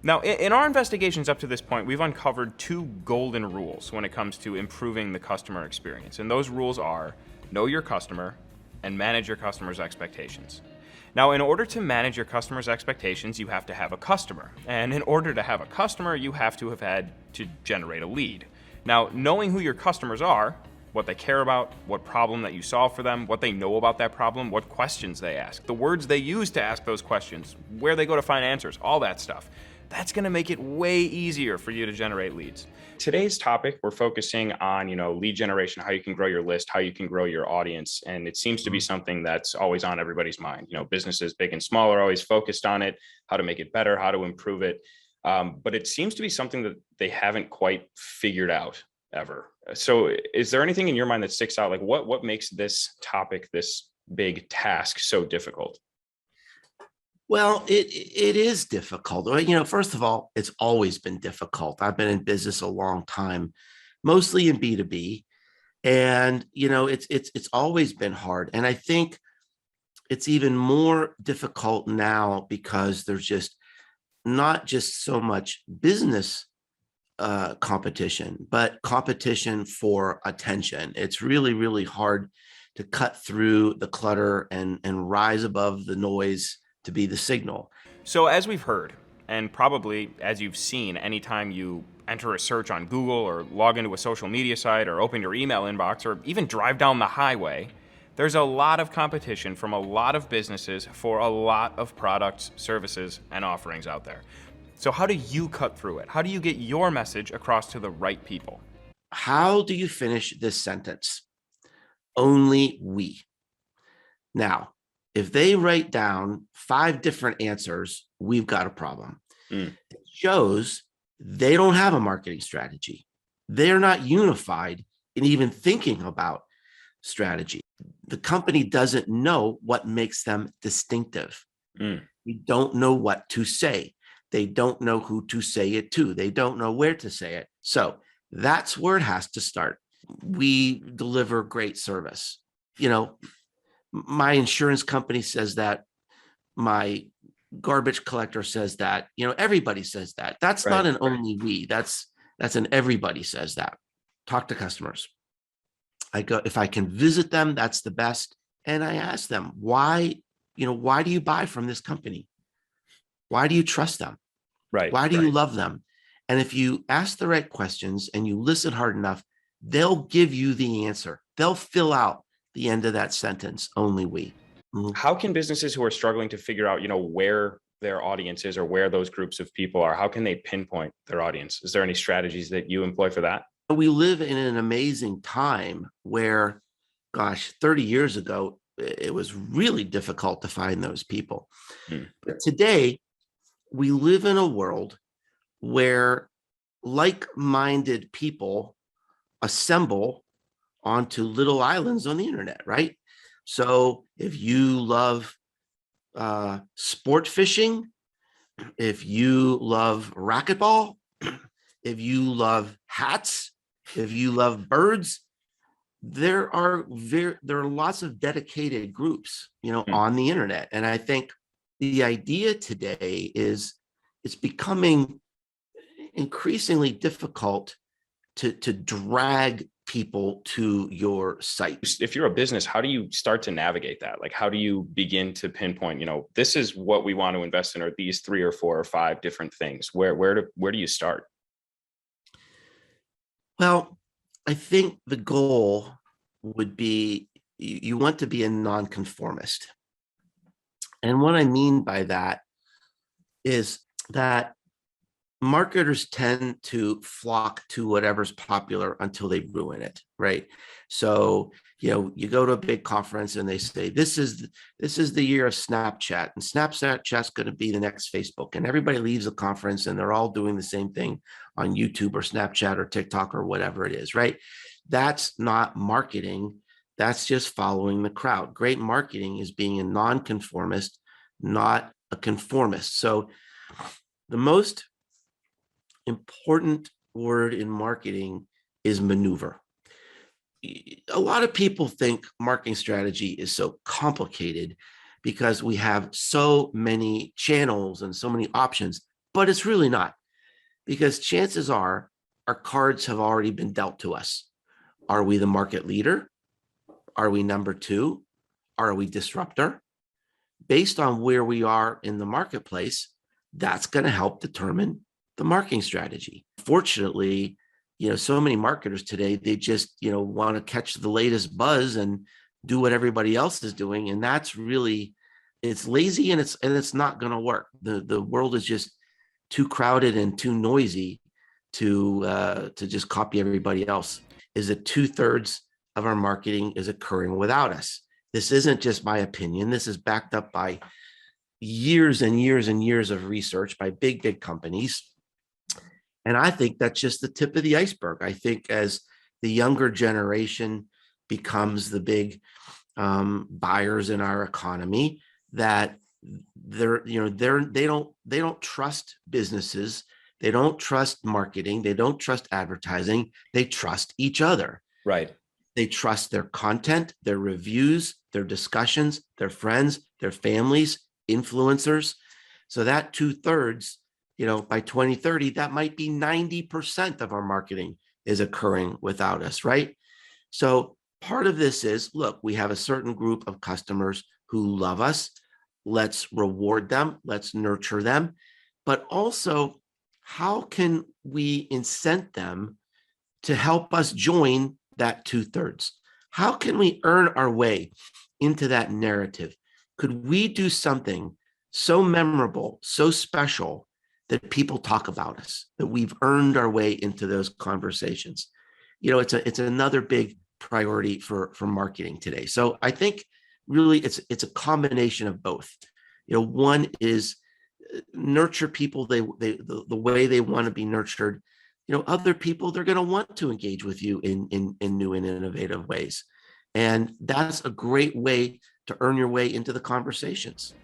Now, in our investigations up to this point, we've uncovered two golden rules when it comes to improving the customer experience. And those rules are know your customer and manage your customer's expectations. Now, in order to manage your customer's expectations, you have to have a customer. And in order to have a customer, you have to have had to generate a lead. Now, knowing who your customers are, what they care about, what problem that you solve for them, what they know about that problem, what questions they ask, the words they use to ask those questions, where they go to find answers, all that stuff. That's going to make it way easier for you to generate leads. Today's topic, we're focusing on, lead generation, how you can grow your list, how you can grow your audience. And it seems to be something that's always on everybody's mind. Businesses big and small are always focused on it, how to make it better, how to improve it. But it seems to be something that they haven't quite figured out ever. So is there anything in your mind that sticks out? Like what makes this topic, this big task, so difficult? Well, it is difficult. First of all, it's always been difficult. I've been in business a long time, mostly in B2B. And, it's always been hard. And I think it's even more difficult now because there's just not just so much business competition, but competition for attention. It's really, really hard to cut through the clutter and rise above the noise to be the signal. So as we've heard, and probably as you've seen, anytime you enter a search on Google or log into a social media site or open your email inbox or even drive down the highway, there's a lot of competition from a lot of businesses for a lot of products, services, and offerings out there. So how do you cut through it? How do you get your message across to the right people? How do you finish this sentence? Only we. Now, if they write down 5 different answers, we've got a problem. It shows they don't have a marketing strategy. They're not unified in even thinking about strategy. The company doesn't know what makes them distinctive. We don't know what to say. They don't know who to say it to. They don't know where to say it. So that's where it has to start. We deliver great service. My insurance company says that, my garbage collector says that, everybody says that. That's not an only we, that's an everybody says that. Talk to customers. I go, if I can visit them, that's the best. And I ask them, why do you buy from this company? Why do you trust them? Right. Why do you love them? And if you ask the right questions and you listen hard enough, they'll give you the answer. They'll fill out the end of that sentence, only we. How can businesses who are struggling to figure out, where their audience is or where those groups of people are, how can they pinpoint their audience? Is there any strategies that you employ for that? We live in an amazing time where, 30 years ago, it was really difficult to find those people. But today, we live in a world where like-minded people assemble onto little islands on the internet, right? So if you love sport fishing, if you love racquetball, if you love hats, if you love birds, there are lots of dedicated groups, on the internet. And I think the idea today is it's becoming increasingly difficult to drag people to your site. If you're a business, how do you start to navigate that? Like, how do you begin to pinpoint, this is what we want to invest in, or these 3 or 4 or 5 different things? Where do you start? Well, I think the goal would be you want to be a nonconformist. And what I mean by that is that marketers tend to flock to whatever's popular until they ruin it, right? So, you go to a big conference and they say, this is the year of Snapchat, and Snapchat's going to be the next Facebook. And everybody leaves the conference and they're all doing the same thing on YouTube or Snapchat or TikTok or whatever it is, right? That's not marketing. That's just following the crowd. Great marketing is being a nonconformist, not a conformist. So the most important word in marketing is maneuver. A lot of people think marketing strategy is so complicated because we have so many channels and so many options, but it's really not, because chances are our cards have already been dealt to us. Are we the market leader? Are we number two? Are we disruptor? Based on where we are in the marketplace, that's going to help determine the marketing strategy. Fortunately, so many marketers today, they just, want to catch the latest buzz and do what everybody else is doing. And that's really, it's lazy, and it's not going to work. The world is just too crowded and too noisy to just copy everybody else. Is that 2/3 of our marketing is occurring without us? This isn't just my opinion. This is backed up by years and years and years of research by big companies. And I think that's just the tip of the iceberg. I think as the younger generation becomes the big buyers in our economy, that they don't trust businesses. They don't trust marketing. They don't trust advertising. They trust each other. Right. They trust their content, their reviews, their discussions, their friends, their families, influencers. So that 2/3, by 2030, that might be 90% of our marketing is occurring without us, right? So part of this is, look, we have a certain group of customers who love us. Let's reward them. Let's nurture them. But also, how can we incent them to help us join that 2/3? How can we earn our way into that narrative? Could we do something so memorable, so special, that people talk about us, that we've earned our way into those conversations? It's another big priority for marketing today. So I think really it's a combination of both. One is nurture people the way they want to be nurtured. Other people, they're going to want to engage with you in new and innovative ways. And that's a great way to earn your way into the conversations.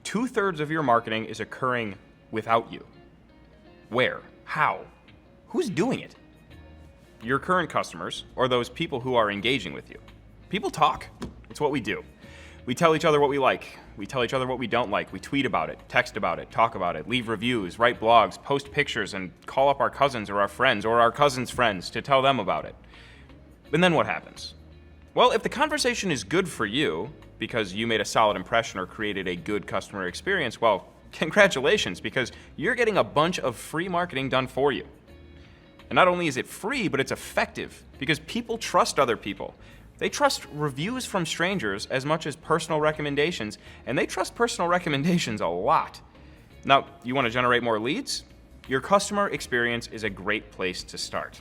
2/3 of your marketing is occurring without you. Where? How? Who's doing it? Your current customers, or those people who are engaging with you. People talk. It's what we do. We tell each other what we like. We tell each other what we don't like. We tweet about it, text about it, talk about it, leave reviews, write blogs, post pictures, and call up our cousins or our friends or our cousins' friends to tell them about it. And then what happens? Well, if the conversation is good for you, because you made a solid impression or created a good customer experience, well, congratulations, because you're getting a bunch of free marketing done for you. And not only is it free, but it's effective, because people trust other people. They trust reviews from strangers as much as personal recommendations, and they trust personal recommendations a lot. Now, you want to generate more leads? Your customer experience is a great place to start.